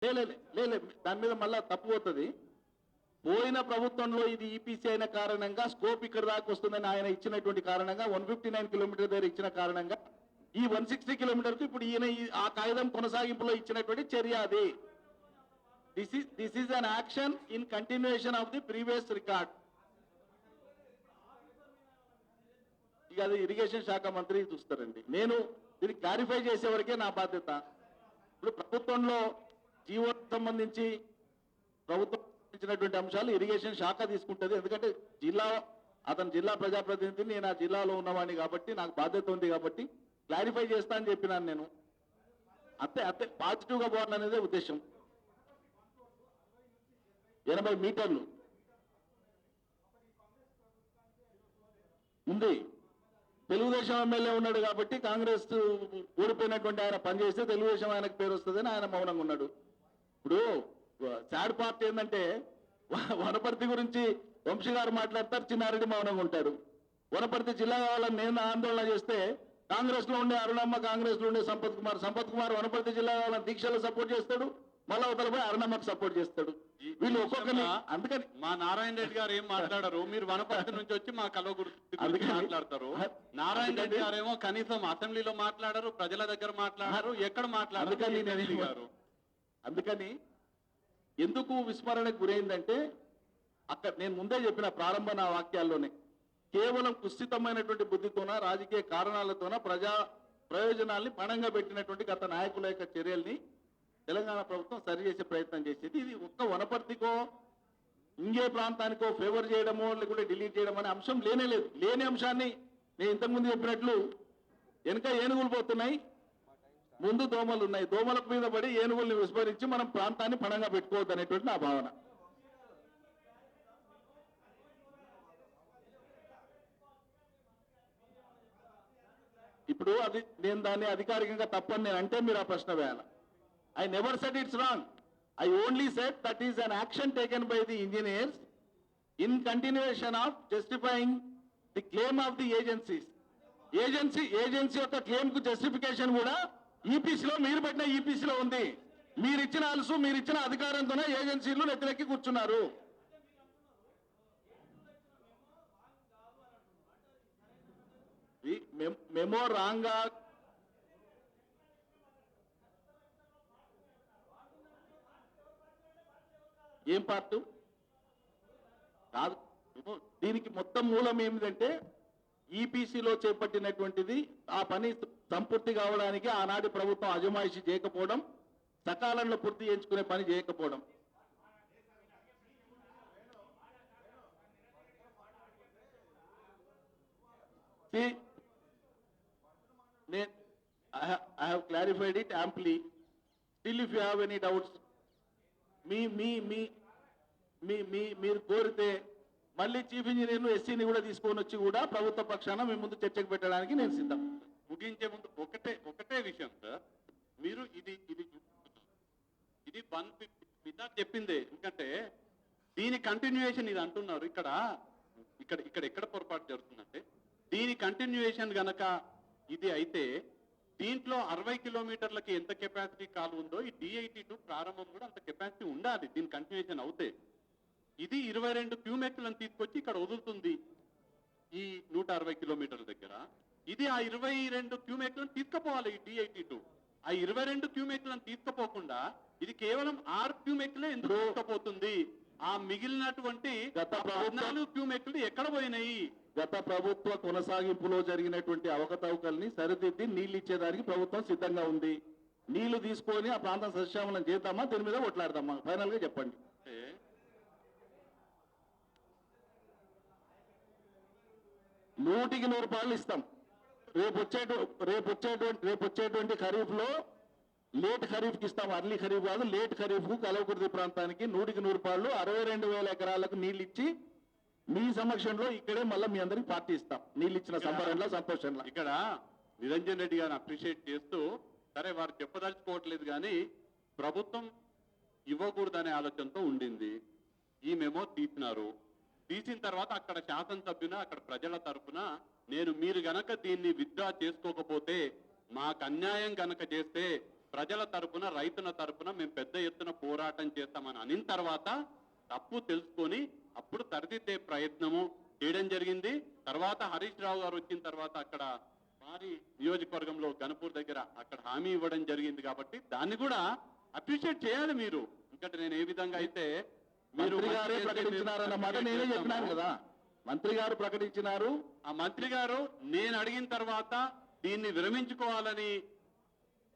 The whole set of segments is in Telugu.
లేదు దాని మీద మళ్ళా తప్పు పోతుంది. పోయిన ప్రభుత్వంలో ఇది ఈపీసీ అయిన కారణంగా స్కోప్ ఇక్కడ దాకా వస్తుందని ఆయన ఇచ్చినటువంటి కారణంగా 159 కిలోమీటర్ దగ్గర ఇచ్చిన కారణంగా ఈ 160 కిలోమీటర్కు ఇప్పుడు ఈయన ఆ కాగితం కొనసాగింపులో ఇచ్చినటువంటి చర్య అది. This is an action in continuation of the previous record. ఇక అది ఇరిగేషన్ శాఖ మంత్రి చూస్తారండి. నేను దీన్ని క్లారిఫై చేసే వరకే నా బాధ్యత. ఇప్పుడు ప్రభుత్వంలో జీవోకి సంబంధించి ప్రభుత్వం ఇచ్చినటువంటి అంశాలు ఇరిగేషన్ శాఖ తీసుకుంటుంది. ఎందుకంటే అతను జిల్లా ప్రజాప్రతినిధి, నేను ఆ జిల్లాలో ఉన్నవాడిని కాబట్టి నాకు బాధ్యత ఉంది కాబట్టి క్లారిఫై చేస్తా అని చెప్పినాను నేను. అంతే పాజిటివ్గా పోవాలనేదే ఉద్దేశం. 80 మీటర్లు ఉంది. తెలుగుదేశం ఎమ్మెల్యే ఉన్నాడు కాబట్టి కాంగ్రెస్ ఓడిపోయినటువంటి ఆయన పనిచేస్తే తెలుగుదేశం ఆయనకు పేరు వస్తుందని ఆయన మౌనంగా ఉన్నాడు. ఇప్పుడు సాడ్ పార్ట్ ఏంటంటే వనపర్తి గురించి వంశీ గారు మాట్లాడతారు, చిన్నారెడ్డి మౌనంగా ఉంటాడు. వనపర్తి జిల్లా కావాలని నేను ఆందోళన చేస్తే కాంగ్రెస్ లో ఉండే అరుణమ్మ, కాంగ్రెస్ లో ఉండే సంపత్ కుమార్ వనపర్తి జిల్లా కావాలని దీక్షలో సపోర్ట్ చేస్తాడు, మళ్ళా అవతలపై అరుణమ్మకు సపోర్ట్ చేస్తాడు. వీళ్ళు ఒక్కొక్కరిని అందుకని మా నారాయణ రెడ్డి గారు ఏం మాట్లాడారు, మీరు వనపర్తి నుంచి వచ్చి మా కలవ గురించి మాట్లాడతారు. నారాయణ రెడ్డి గారు ఏమో కనీసం అసెంబ్లీలో మాట్లాడారు, ప్రజల దగ్గర మాట్లాడారు, ఎక్కడ మాట్లాడారు. అందుకని ఎందుకు విస్మరణకు గురైందంటే అక్కడ నేను ముందే చెప్పిన ప్రారంభ నా వాక్యాల్లోనే కేవలం కుస్థితమైనటువంటి బుద్ధితోన, రాజకీయ కారణాలతోన ప్రజా ప్రయోజనాల్ని పణంగా పెట్టినటువంటి గత నాయకుల యొక్క చర్యల్ని తెలంగాణ ప్రభుత్వం సరిచేసే ప్రయత్నం చేసేది. ఇది ఒక్క వనపర్తికో ఇంకే ప్రాంతానికో ఫేవర్ చేయడమో లేకుంటే డిలీట్ చేయడం అనే అంశం లేనేలేదు. లేని అంశాన్ని నేను ఇంతకుముందు చెప్పినట్లు వెనక ఏనుగులు పోతున్నాయి, ముందు దోమలు ఉన్నాయి. దోమలకు మీద పడి ఏనుగుల్ని విస్మరించి మనం ప్రాంతాన్ని పణంగా పెట్టుకోవద్దు అనేటువంటి నా భావన. ఇప్పుడు అది నేను దాన్ని అధికారికంగా తప్పని నేను అంటే మీరు ఆ ప్రశ్న వేయాలి. I never said it's wrong. I only said that is an action taken by the engineers in continuation of justifying the claim of the agencies. Agency యొక్క క్లెయిమ్ కు జస్టిఫికేషన్ కూడా ఈపీసీలో మీరు పెట్టిన ఈపీసీలో ఉంది. మీరు ఇచ్చిన అలుసు, మీరు ఇచ్చిన అధికారంతోనే ఏజెన్సీలు నెత్తినెక్కి కూర్చున్నారు. మెమో రాంగా ఏం పార్టు కాదు. దీనికి మొత్తం మూలం ఏమిటంటే ఈపీసీలో చేపట్టినటువంటిది ఆ పని సంపూర్తి కావడానికి ఆనాటి ప్రభుత్వం అజమాయిషీ చేయకపోవడం, సకాలంలో పూర్తి చేయించుకునే పని చేయకపోవడం. I have clarified it amply. Still if you have any doubts, మీరు కోరితే మళ్ళీ చీఫ్ ఇంజనీర్ను ఎస్సీని కూడా తీసుకొని వచ్చి కూడా ప్రభుత్వ పక్షాన మీ ముందు చర్చకు పెట్టడానికి నేను సిద్ధం. ముగించే ముందు ఒకటే విషయం సార్, మీరు ఇది 150 చెప్పిందే. ఎందుకంటే దీని కంటిన్యూయేషన్ ఇది అంటున్నారు. ఇక్కడ పొరపాటు జరుగుతుందంటే దీని కంటిన్యూయేషన్ గనక ఇది అయితే దీంట్లో 60 కిలోమీటర్లకి ఎంత కెపాసిటీ కాలు ఉందో ఈ DIT2 ప్రారంభం కూడా అంత కెపాసిటీ ఉండాలి. దీని కంటిన్యూయేషన్ అవుతే ఇది 22 క్యూమెక్లను తీసుకొచ్చి ఇక్కడ వదులుతుంది ఈ 160 కిలోమీటర్ల దగ్గర. ఇది ఆ 22 క్యూమెక్లను తీసుకుపోవాలి ఈ DIT2. ఆ 22 క్యూమెక్లను తీసుకుపోకుండా ఇది కేవలం 6 క్యూమెక్లే ఎందుకు తీసుకుపోతుంది? ఆ మిగిలినటువంటి 14 క్యూమెక్లు ఎక్కడ పోయినాయి? గత ప్రభుత్వ కొనసాగింపులో జరిగినటువంటి అవకతవకల్ని సరిదిద్ది నీళ్లు ఇచ్చేదానికి ప్రభుత్వం సిద్ధంగా ఉంది. నీళ్లు తీసుకొని ఆ ప్రాంతం సస్యశ్యామలం చేద్దామా, దీని మీద కొట్లాడదామా? ఫైనల్ గా చెప్పండి. 100కి 100 రూపాయలు ఇస్తాం. రేపు వచ్చేటువంటి ఖరీఫ్ లో లేట్ ఖరీఫ్ కి ఇస్తాం. అర్లీ ఖరీఫ్ కాదు, లేట్ ఖరీఫ్ కు కలవకుర్తి ప్రాంతానికి 100కి 100 రూపాయలు 62,000 ఎకరాలకు నీళ్లు ఇచ్చి మీ సమక్షంలో ఇక్కడే మళ్ళీ మీ అందరికి పార్టీ ఇస్తాం. నీళ్ళు ఇచ్చిన సంబరంలో, సంతోషంలో. ఇక్కడ నిరంజన్ రెడ్డి గారిని అప్రిషియేట్ చేస్తూ, సరే వారు చెప్పదలుచుకోవట్లేదు కానీ ప్రభుత్వం ఇవ్వకూడదనే ఆలోచనతో ఉండింది. ఈ మెమో తీసిన తర్వాత అక్కడ శాసనసభ్యున, అక్కడ ప్రజల తరఫున మీరు గనక దీన్ని విత్డ్రా చేసుకోకపోతే, మాకు అన్యాయం గనక చేస్తే ప్రజల తరపున రైతుల తరపున మేము పెద్ద ఎత్తున పోరాటం చేస్తామని అనిన తర్వాత తప్పు తెలుసుకొని అప్పుడు సరిదిద్దే ప్రయత్నము చేయడం జరిగింది. తర్వాత హరీష్ రావు గారు వచ్చిన తర్వాత అక్కడ వారి నియోజకవర్గంలో గణపూర్ దగ్గర అక్కడ హామీ ఇవ్వడం జరిగింది కాబట్టి దాన్ని కూడా అప్రిషియేట్ చేయాలి మీరు. ఎందుకంటే నేను ఏ విధంగా అయితే మీరు మంత్రి గారే ప్రకటించినారన్న మాట నేనే చెప్పినాను కదా, మంత్రి గారు ప్రకటించినారు. ఆ మంత్రి గారు నేను అడిగిన తర్వాత దీన్ని విరమించుకోవాలని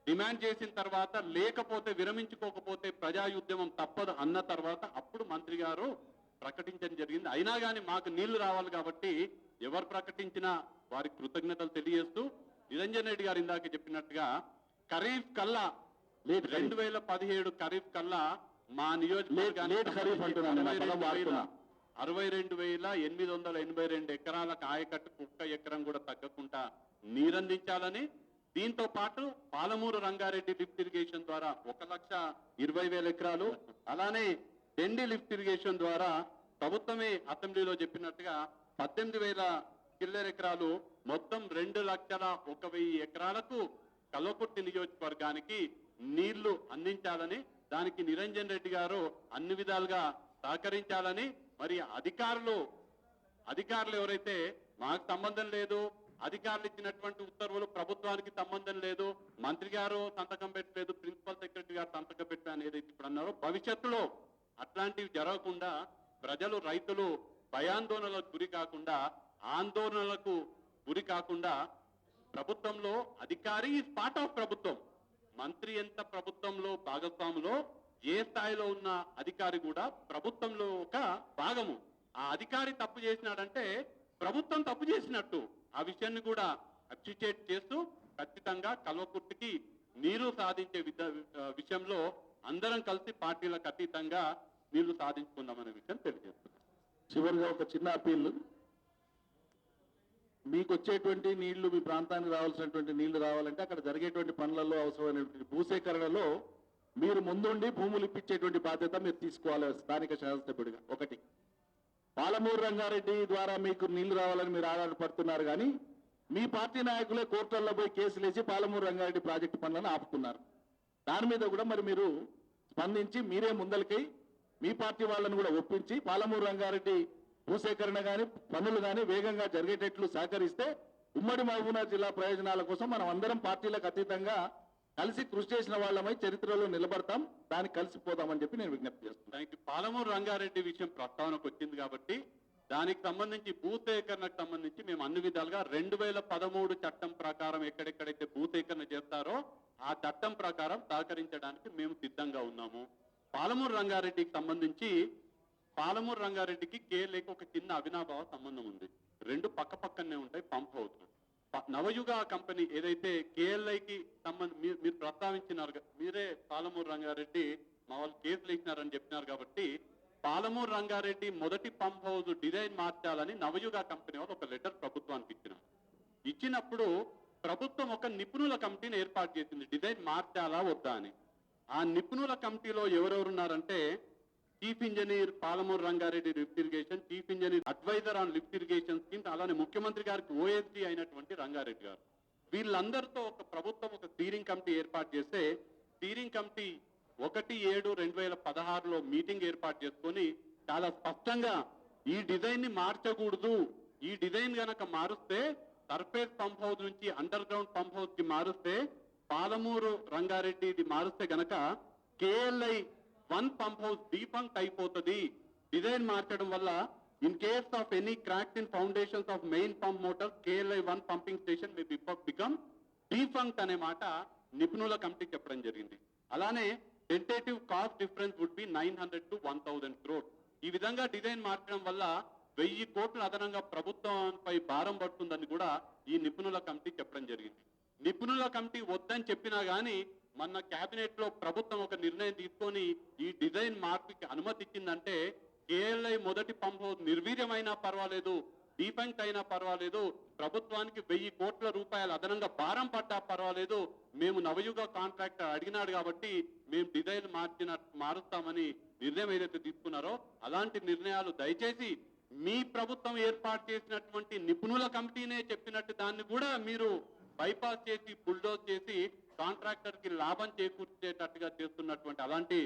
డిమాండ్ చేసిన తర్వాత, లేకపోతే విరమించుకోకపోతే ప్రజాయుద్యమం తప్పదు అన్న తర్వాత అప్పుడు మంత్రి గారు ప్రకటించడం జరిగింది. అయినా కానీ మాకు నీళ్లు రావాలి కాబట్టి ఎవరు ప్రకటించినా వారికి కృతజ్ఞతలు తెలియజేస్తూ, నిరంజన్ రెడ్డి గారు ఇందాక చెప్పినట్టుగా ఖరీఫ్ కల్లా 2017 ఖరీఫ్ కల్లా మా నియోజకవర్గానికి 62,882 ఎకరాలకు ఆయకట్టుకు ఒక్క ఎకరం కూడా తగ్గకుండా నీరందించాలని, దీంతో పాటు పాలమూరు రంగారెడ్డి లిఫ్ట్ ఇరిగేషన్ ద్వారా 1,20,000 ఎకరాలు, అలానే డెండి లిఫ్ట్ ఇరిగేషన్ ద్వారా ప్రభుత్వమే అసెంబ్లీలో చెప్పినట్టుగా 18,000 చిల్లర ఎకరాలు, మొత్తం 2,01,000 ఎకరాలకు కల్వకుర్తి నియోజకవర్గానికి నీళ్లు అందించాలని, దానికి నిరంజన్ రెడ్డి గారు అన్ని విధాలుగా సహకరించాలని, మరి అధికారులు ఎవరైతే మాకు సంబంధం లేదు, అధికారులు ఇచ్చినటువంటి ఉత్తర్వులు ప్రభుత్వానికి సంబంధం లేదు, మంత్రి గారు సంతకం పెట్టలేదు, ప్రిన్సిపల్ సెక్రటరీ గారు సంతకం పెట్టారు అనేది ఇప్పుడు అన్నారో, భవిష్యత్తులో అట్లాంటివి జరగకుండా ప్రజలు రైతులు భయాందోళనలకు గురి కాకుండా, ఆందోళనలకు గురి కాకుండా, ప్రభుత్వంలో అధికారి ఈజ్ పార్ట్ ఆఫ్ ప్రభుత్వం, మంత్రి ఎంత ప్రభుత్వంలో భాగస్వాములో ఏ స్థాయిలో ఉన్న అధికారి కూడా ప్రభుత్వంలో ఒక భాగము. ఆ అధికారి తప్పు చేసినాడంటే ప్రభుత్వం తప్పు చేసినట్టు. ఆ విషయాన్ని కూడా అప్రిషియేట్ చేస్తూ ఖచ్చితంగా కల్వకుర్తికి నీరు సాధించే విషయంలో అందరం కలిసి పార్టీలకు అతీతంగా నీళ్లు సాధించుకుందామనే విషయం తెలియజేస్తున్నాం. చివరిగా ఒక చిన్న అప్పీల్, మీకు వచ్చేటువంటి నీళ్లు, మీ ప్రాంతానికి రావాల్సినటువంటి నీళ్లు రావాలంటే అక్కడ జరిగేటువంటి పనులలో అవసరమైనటువంటి భూసేకరణలో మీరు ముందుండి భూములు ఇప్పించేటువంటి బాధ్యత మీరు తీసుకోవాలి స్థానిక శాసనసభ్యుడిగా. ఒకటి, పాలమూరు రంగారెడ్డి ద్వారా మీకు నీళ్లు రావాలని మీరు ఆధారపడుతున్నారు, కానీ మీ పార్టీ నాయకులే కోర్టుల్లో పోయి కేసులు వేసి పాలమూరు రంగారెడ్డి ప్రాజెక్టు పనులను ఆపుతున్నారు. దాని మీద కూడా మరి మీరు స్పందించి మీరే ముందలకై మీ పార్టీ వాళ్ళని కూడా ఒప్పించి పాలమూరు రంగారెడ్డి భూసేకరణ కానీ పనులు కానీ వేగంగా జరిగేటట్లు సహకరిస్తే ఉమ్మడి మహబూబ్నగర్ జిల్లా ప్రయోజనాల కోసం మనం అందరం పార్టీలకు అతీతంగా కలిసి కృషి చేసిన వాళ్ళమై చరిత్రలో నిలబడతాం, దానికి కలిసిపోదామని చెప్పి నేను విజ్ఞప్తి చేస్తున్నాను. పాలమూరు రంగారెడ్డి విషయం ప్రస్తావనకు వచ్చింది కాబట్టి దానికి సంబంధించి భూసేకరణకు సంబంధించి మేము అన్ని విధాలుగా 2013 చట్టం ప్రకారం ఎక్కడెక్కడైతే భూసేకరణ చేస్తారో ఆ చట్టం ప్రకారం సహకరించడానికి మేము సిద్ధంగా ఉన్నాము. పాలమూరు రంగారెడ్డికి సంబంధించి పాలమూరు రంగారెడ్డికి కేఎల్ఐకి ఒక చిన్న అవినాభావ సంబంధం ఉంది. రెండు పక్క పక్కనే ఉంటాయి పంప్ హౌస్. నవయుగ కంపెనీ ఏదైతే కేఎల్ఐకి మీరు ప్రస్తావించినారు, మీరే పాలమూరు రంగారెడ్డి మా వాళ్ళు కేసులు ఇచ్చినారని చెప్పినారు కాబట్టి పాలమూరు రంగారెడ్డి మొదటి పంప్ హౌస్ డిజైన్ మార్చాలని నవయుగ కంపెనీ వాళ్ళు ఒక లెటర్ ప్రభుత్వానికి ఇచ్చినారు. ఇచ్చినప్పుడు ప్రభుత్వం ఒక నిపుణుల కమిటీని ఏర్పాటు చేసింది డిజైన్ మార్చాలా వద్దా అని. ఆ నిపుణుల కమిటీలో ఎవరెవరున్నారంటే chief engineer Palamuru Rangareddy lift irrigation, chief engineer advisor on lift irrigation schemes, అలానే ముఖ్యమంత్రి గారికి ఓఎస్డీ అయినటువంటి రంగారెడ్డి గారు. వీళ్ళందరితో ఒక ప్రభుత్వం ఒక స్టీరింగ్ కమిటీ ఏర్పాటు చేస్తే స్టీరింగ్ కమిటీ 1/7/2016లో మీటింగ్ ఏర్పాటు చేసుకొని చాలా స్పష్టంగా ఈ డిజైన్ ని మార్చకూడదు, ఈ డిజైన్ గనక మారుస్తే సర్ఫేస్ పంప్ హౌస్ నుంచి అండర్ గ్రౌండ్ పంప్ హౌస్ కి మారుస్తే, పాలమూరు రంగారెడ్డి ఇది మారుస్తే గనక కేఎల్ఐ 1 పంప్ హౌస్ డీఫంక్ట్ అయిపోతుంది. డిజైన్ మార్చడం వల్ల in case of any cracks in foundations of main pump motor KLI 1 pumping station may become defunct అనే మాట నిపుణుల కమిటీ చెప్పడం జరిగింది. అలానే tentative cost difference would be 900 to 1,000 crores. ఈ విధంగా డిజైన్ మార్చడం వల్ల 1000 కోట్లు అదనంగా ప్రభుత్వంపై భారం పడుతుందని కూడా ఈ నిపుణుల కమిటీ చెప్పడం జరిగింది. నిపుణుల కమిటీ వద్దని చెప్పినా గానీ మొన్న కేబినెట్ లో ప్రభుత్వం ఒక నిర్ణయం తీసుకొని ఈ డిజైన్ మార్పుకి అనుమతి ఇచ్చిందంటే KLI మొదటి పంప్ హౌస్ నిర్వీర్యమైనా పర్వాలేదు, డీఫంక్ట్ అయినా పర్వాలేదు, ప్రభుత్వానికి 1000 కోట్ల రూపాయలు అదనంగా భారం పడ్డా పర్వాలేదు, మేము నవయుగ కాంట్రాక్టర్ అడిగినాడు కాబట్టి మేము డిజైన్ మారుస్తామని నిర్ణయం ఏదైతే తీసుకున్నారో అలాంటి నిర్ణయాలు దయచేసి మీ ప్రభుత్వం ఏర్పాటు చేసినటువంటి నిపుణుల కమిటీనే చెప్పినట్టు దాన్ని కూడా మీరు బైపాస్ చేసి బుల్డోజ్ చేసి కాంట్రాక్టర్ కి లాభం చేకూర్చేటట్టుగా చేస్తున్నటువంటి అలాంటి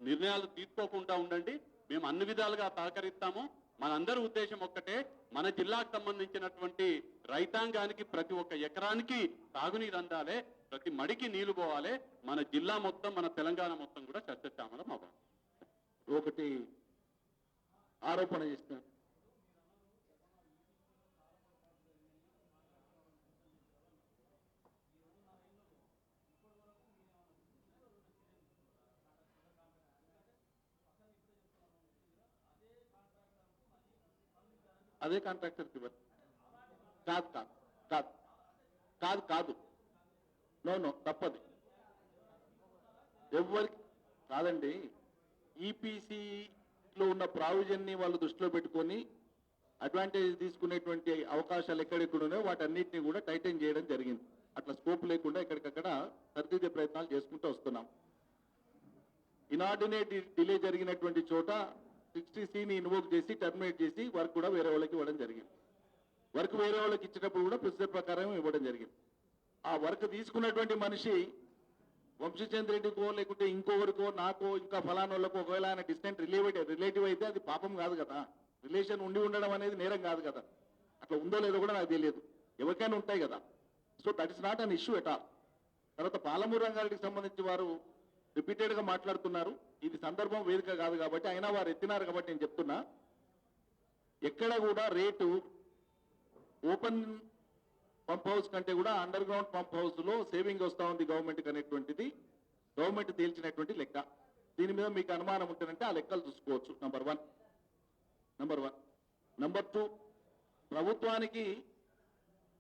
నిర్ణయాలు తీసుకోకుండా ఉండండి. మేము అన్ని విధాలుగా సహకరిస్తాము. మనందరి ఉద్దేశం ఒక్కటే, మన జిల్లాకు సంబంధించినటువంటి రైతాంగానికి ప్రతి ఒక్క ఎకరానికి తాగునీరు అందాలి, ప్రతి మడికి నీళ్లు పోవాలి. మన జిల్లా మొత్తం, మన తెలంగాణ మొత్తం కూడా సస్యశ్యామలం అవ్వాలి. ఒకటి ఆరోపణ చేస్తున్నారు. అదే కాంట్రాక్టర్కి ఇవ్వరు. కాదు కాదు కాదు కాదు కాదు నో నో తప్పది. ఎవరికి కాదండి, ఈపీసీలో ఉన్న ప్రావిజన్ని వాళ్ళు దృష్టిలో పెట్టుకొని అడ్వాంటేజ్ తీసుకునేటువంటి అవకాశాలు ఎక్కడెక్కడ ఉన్నాయో వాటన్నిటిని కూడా టైటన్ చేయడం జరిగింది. అట్లా స్కోప్ లేకుండా ఎక్కడికక్కడ సరిదిద్దే ప్రయత్నాలు చేసుకుంటూ వస్తున్నాం. ఇనార్డినేట్ డిలే జరిగినటువంటి చోట 60Cని ఇన్వోక్ చేసి టర్మినేట్ చేసి వర్క్ కూడా వేరే వాళ్ళకి ఇవ్వడం జరిగింది. వర్క్ వేరే వాళ్ళకి ఇచ్చినప్పుడు కూడా ప్రొసీజర్ ప్రకారం ఇవ్వడం జరిగింది. ఆ వర్క్ తీసుకున్నటువంటి మనిషి వంశీచంద్ర రెడ్డికో లేకుంటే ఇంకొకరికో నాకో ఇంకా ఫలానోళ్ళకో ఒకవేళ ఆయన డిస్టెంట్ రిలేటివ్ అయితే అది పాపం కాదు కదా. రిలేషన్ ఉండి ఉండడం అనేది నేరం కాదు కదా. అట్లా ఉందో లేదో కూడా నాకు తెలియదు, ఎవరికైనా ఉంటాయి కదా. So that is not an issue at all. తర్వాత పాలమూరు రంగారెడ్డికి సంబంధించి వారు రిపీటెడ్ గా మాట్లాడుతున్నారు. ఇది సందర్భం వేదిక కాదు కాబట్టి, అయినా వారు ఎత్తినారు కాబట్టి నేను చెప్తున్నా, ఎక్కడ కూడా రేటు ఓపెన్ పంప్ హౌస్ కంటే కూడా అండర్ గ్రౌండ్ పంప్ హౌస్ లో సేవింగ్ వస్తా ఉంది గవర్నమెంట్ అనేటువంటిది గవర్నమెంట్ తేల్చినటువంటి లెక్క. దీని మీద మీకు అనుమానం ఉంటేనంటే ఆ లెక్కలు చూసుకోవచ్చు. Number one. నంబర్ టూ, ప్రభుత్వానికి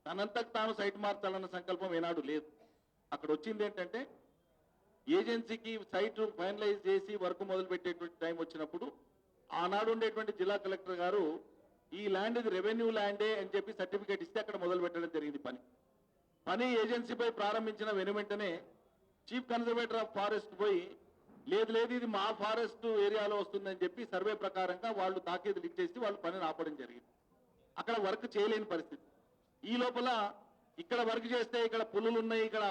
తనంతకు తాను సైట్ మార్చాలన్న సంకల్పం ఏనాడు లేదు. అక్కడ వచ్చింది ఏంటంటే, ఏజెన్సీకి సైట్ ఫైనలైజ్ చేసి వర్క్ మొదలు పెట్టేటువంటి టైం వచ్చినప్పుడు ఆనాడు ఉండేటువంటి జిల్లా కలెక్టర్ గారు ఈ ల్యాండ్ ఇది రెవెన్యూ ల్యాండే అని చెప్పి సర్టిఫికేట్ ఇస్తే అక్కడ మొదలు పెట్టడం జరిగింది. పని ఏజెన్సీపై ప్రారంభించిన వెనువెంటనే చీఫ్ కన్జర్వేటర్ ఆఫ్ ఫారెస్ట్ పోయి లేదు ఇది మా ఫారెస్ట్ ఏరియాలో వస్తుందని చెప్పి సర్వే ప్రకారంగా వాళ్ళు తాకీదులు ఇచ్చేసి వాళ్ళు పనిని ఆపడం జరిగింది. అక్కడ వర్క్ చేయలేని పరిస్థితి. ఈ లోపల ఇక్కడ వర్క్ చేస్తే ఇక్కడ పులులు ఉన్నాయి, ఇక్కడ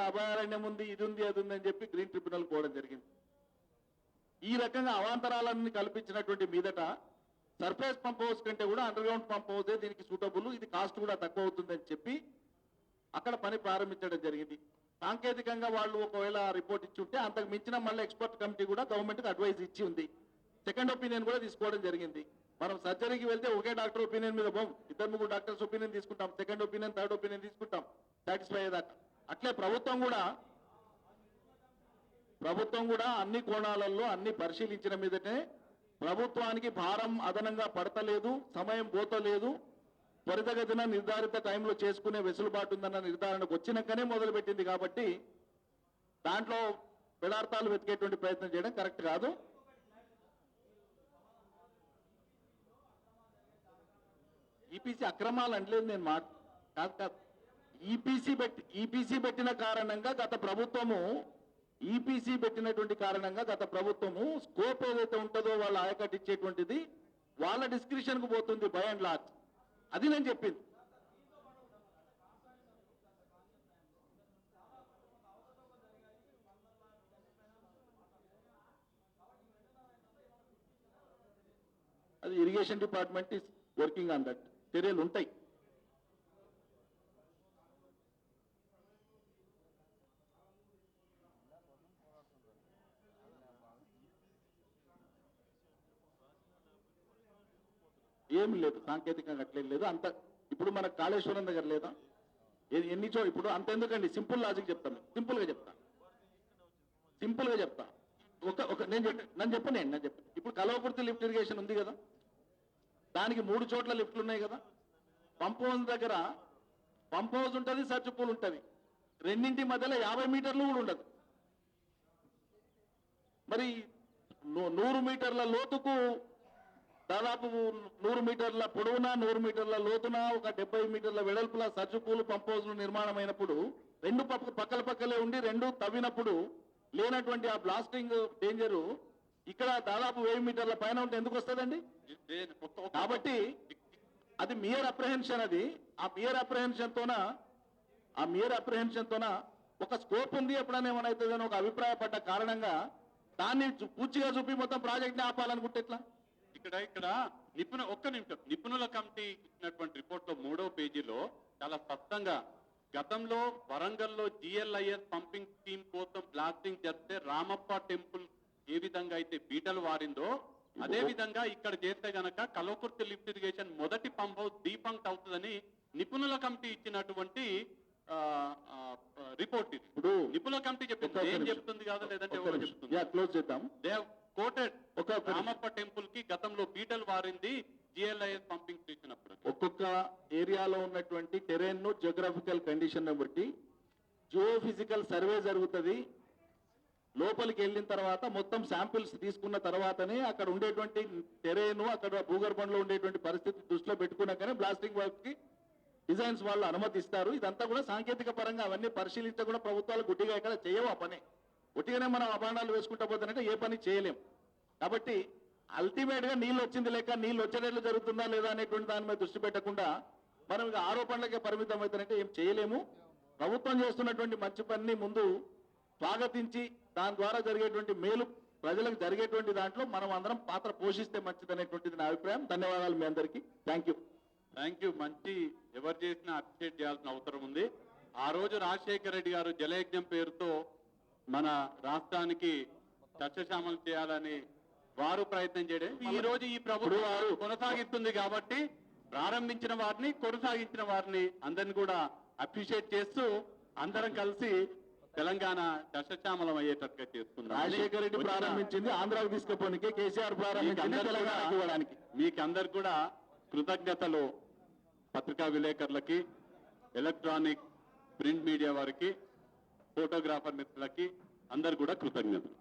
అభయారణ్యం ఉంది, ఇది ఉంది అది ఉంది అని చెప్పి గ్రీన్ ట్రిబ్యునల్ పోవడం జరిగింది. ఈ రకంగా అవాంతరాలన్నీ కల్పించినటువంటి మీదట సర్ఫేస్ పంప్ హౌస్ కంటే కూడా అండర్ గ్రౌండ్ పంప్ హౌసే దీనికి సూటబుల్, ఇది కాస్ట్ కూడా తక్కువ అవుతుందని చెప్పి అక్కడ పని ప్రారంభించడం జరిగింది. సాంకేతికంగా వాళ్ళు ఒకవేళ రిపోర్ట్ ఇచ్చి ఉంటే అంతకు మించిన మళ్ళీ ఎక్స్పర్ట్ కమిటీ కూడా గవర్నమెంట్కి అడ్వైజ్ ఇచ్చి ఉంది. సెకండ్ ఒపీనియన్ కూడా తీసుకోవడం జరిగింది. మనం సర్జరీకి వెళ్తే ఒకే డాక్టర్ ఒపీనియన్ మీద పోం, 2-3 డాక్టర్స్ ఒపీనియన్ తీసుకుంటాం, సెకండ్ ఒపీనియన్ థర్డ్ ఒపీనియన్ తీసుకుంటాం సాటిస్ఫై అయ్యేదాకా. అట్లే ప్రభుత్వం కూడా అన్ని కోణాలలో అన్ని పరిశీలించిన మీదటే ప్రభుత్వానికి భారం అదనంగా పడతలేదు, సమయం పోతలేదు, త్వరితగతిన నిర్ధారిత టైంలో చేసుకునే వెసులుబాటు ఉందన్న నిర్ధారణకు వచ్చినాకనే మొదలుపెట్టింది. కాబట్టి దాంట్లో పెడార్థాలు వెతికేటువంటి ప్రయత్నం చేయడం కరెక్ట్ కాదు. ఈపీసీ అక్రమాలు అనలేదు నేను, కాదు. ఈపీసీ పెట్టిన కారణంగా గత ప్రభుత్వము గత ప్రభుత్వము స్కోప్ ఏదైతే ఉంటుందో వాళ్ళు ఆయకట్టు ఇచ్చేటువంటిది వాళ్ళ డిస్క్రిప్షన్ కు పోతుంది బై అండ్ లార్జ్. అది నేను చెప్పింది. అది irrigation department is working on that. చర్యలు ఉంటాయి. ఏమి లేదు, సాంకేతికంగా అట్లేం లేదు. అంత ఇప్పుడు మన కాళేశ్వరం దగ్గర లేదా ఎన్ని ఇప్పుడు అంత ఎందుకండి, సింపుల్ లాజిక్ చెప్తాను, సింపుల్ గా చెప్తా. నేను చెప్పను. ఇప్పుడు కలవకుర్తి లిఫ్ట్ ఇరిగేషన్ ఉంది కదా, దానికి 3 చోట్ల లిఫ్ట్లు ఉన్నాయి కదా. పంప్ హౌస్ దగ్గర పంప్ హౌస్ ఉంటుంది, సర్చ్ పూల్ ఉంటుంది, రెండింటి మధ్యలో 50 మీటర్లు కూడా ఉండదు. మరి 100 మీటర్ల లోతుకు దాదాపు 100 మీటర్ల పొడవున 100 మీటర్ల లోతున ఒక 70 మీటర్ల వెడల్పుల సర్చ్ పూల్ పంప్ హౌస్లు నిర్మాణమైనప్పుడు రెండు పక్కలే ఉండి రెండు తవ్వినప్పుడు లేనటువంటి ఆ బ్లాస్టింగ్ డేంజరు ఇక్కడ దాదాపు 1000 మీటర్ల పైన ఉంటే ఎందుకు వస్తుందండి? కాబట్టి అది మియర్ అప్రహెన్షన్. అది ఆ మియర్ అప్రహెన్షన్ తోన ఒక స్కోప్ ఉంది ఎప్పుడైనా ఏమైనా అవుతుందని ఒక అభిప్రాయపడ్డ కారణంగా దాన్ని పూర్తిగా చూపి మొత్తం ప్రాజెక్ట్ని ఆపాలనుకుంటే ఎట్లా? ఇక్కడ ఒక్క నిమిషం, నిపుణుల కమిటీ ఇచ్చినటువంటి రిపోర్ట్ లో 3వ పేజీలో చాలా స్పష్టంగా గతంలో వరంగల్లో జిఎల్ఐఎస్ పంపింగ్ స్కీమ్ కోసం బ్లాస్టింగ్ జరిగితే రామప్ప టెంపుల్ ఏ విధంగా అయితే బీటలు వారిందో అదే విధంగా ఇక్కడ చేస్తే గనక కల్వకుర్తి లిఫ్ట్ ఇరిగేషన్ మొదటి పంప్ హౌస్ డీఫంక్ట్ అవుతుందని నిపుణుల కమిటీ ఇచ్చినటువంటి రిపోర్ట్ ఇది. ఇప్పుడు నిపుణుల కమిటీ చెప్పింది, ఏం చెప్తుంది కాదు, లేదంటే ఎవరో చెప్తుంది. క్లోజ్ చేద్దాం. దే హావ్ కోటెడ్ ఒక రామప్ప టెంపుల్ కి గతంలో బీటలు వారింది జిఎల్ఐఎస్ పంపింగ్ చేసినప్పుడు. ఒక్కొక్క ఏరియాలో ఉన్నటువంటి టెరెన్ ను జియోగ్రఫికల్ కండిషన్ ను బట్టి జియోఫిజికల్ సర్వే జరుగుతుంది. లోపలికి వెళ్ళిన తర్వాత మొత్తం శాంపిల్స్ తీసుకున్న తర్వాతనే అక్కడ ఉండేటువంటి టెరెన్, అక్కడ భూగర్భంలో ఉండేటువంటి పరిస్థితి దృష్టిలో పెట్టుకున్నాకనే బ్లాస్టింగ్ వర్క్ కి డిజైన్స్ వాళ్ళు అనుమతిస్తారు. ఇదంతా కూడా సాంకేతిక పరంగా అవన్నీ పరిశీలించ కూడా ప్రభుత్వాలు గుడ్డిగా ఇక్కడ చేయవు ఆ పని. గుట్టిగానే మనం అభాండాలు వేసుకుంటా పోతానంటే ఏ పని చేయలేం. కాబట్టి అల్టిమేట్ గా నీళ్ళు వచ్చింది లేక నీళ్ళు వచ్చేటట్లు జరుగుతుందా లేదా అనేటువంటి దాని మీద దృష్టి పెట్టకుండా మనం ఇక ఆరోపణలకే పరిమితం అవుతానంటే ఏం చేయలేము. ప్రభుత్వం చేస్తున్నటువంటి మంచి పనిని ముందు స్వాగతించి దాని ద్వారా జరిగేటువంటి మేలు ప్రజలకు జరిగేటువంటి దాంట్లో మనం అందరం పాత్ర పోషిస్తే మంచిది అనేటువంటిది నా అభిప్రాయం. ధన్యవాదాలు మీ అందరికీ. Thank you. మంచి ఎవరు చేసినా అప్రిషియేట్ చేయాల్సిన అవసరం ఉంది. ఆ రోజు రాజశేఖర రెడ్డి గారు జలయజ్ఞం పేరుతో మన రాష్ట్రానికి సస్యశ్యామలం చేయాలని వారు ప్రయత్నం చేయడం ఈ రోజు ఈ ప్రభుత్వం వారు కొనసాగిస్తుంది. కాబట్టి ప్రారంభించిన వారిని, కొనసాగించిన వారిని అందరిని కూడా అప్రిషియేట్ చేస్తూ అందరం కలిసి తెలంగాణ సస్యశ్యామలం అయ్యేటట్టుగా చేస్తున్నారు. రాజశేఖర రెడ్డి ప్రారంభించింది ఆంధ్రాకు తీసుకుపోనికి, కేసీఆర్ ప్రారంభించింది తెలంగాణకు ఇవ్వడానికి. మీకు అందరు కూడా కృతజ్ఞతలు. పత్రికా విలేకరులకి, ఎలక్ట్రానిక్ ప్రింట్ మీడియా వారికి, ఫోటోగ్రాఫర్ మిత్రులకి అందరు కూడా కృతజ్ఞతలు.